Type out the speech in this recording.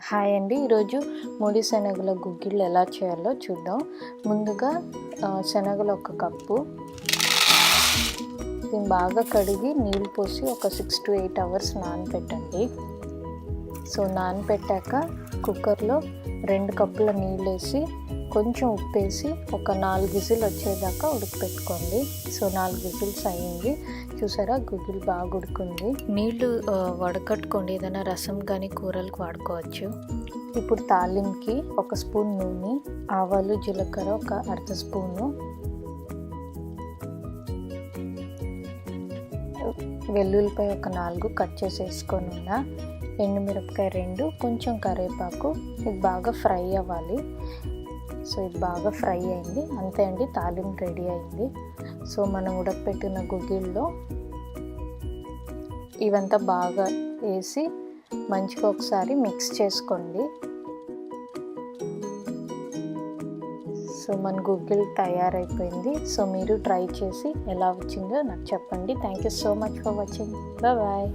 Hi అండి, ఈరోజు ముడి శనగల గుగ్గిళ్ళు ఎలా చేయాలో చూద్దాం. ముందుగా శనగలు 1 కప్పు, దీన్ని బాగా కడిగి నీళ్ళు పోసి ఒక 6 to 8 hours నానబెట్టండి. సో నానబెట్టాక కుక్కర్లో 2 కప్పుల నీళ్ళు వేసి కొంచెం ఉప్పు వేసి ఒక 4 విజిల్ వచ్చేదాకా ఉడకపెట్టుకోండి. సో 4 విజిల్స్ అయ్యింది. చూసారా, గుగ్గిల్ బాగా ఉడుకుంది. నీళ్ళు వడకట్టుకోండి, ఏదైనా రసం కానీ కూరలకు వాడుకోవచ్చు. ఇప్పుడు తాలింపుకి 1 స్పూన్ నూనె, ఆవాలు జీలకర్ర ఒక 1/2 స్పూను, వెల్లుల్లిపాయ ఒక 4 కట్ చేసి వేసుకొని ఉన్నా, ఎండుమిరపకాయ 2, కొంచెం కరివేపాకు. ఇది బాగా ఫ్రై అవ్వాలి. సో ఇది బాగా ఫ్రై అయింది, అంతే అండి, తాలింపు రెడీ అయింది. సో మనం ఉడకపెట్టిన గుగ్గిల్లో ఇవంతా బాగా వేసి మంచిగా ఒకసారి మిక్స్ చేసుకోండి. సో మన గుగ్గిల్ తయారైపోయింది. సో మీరు ట్రై చేసి ఎలా వచ్చిందో నాకు చెప్పండి. Thank you so much for watching. Bye.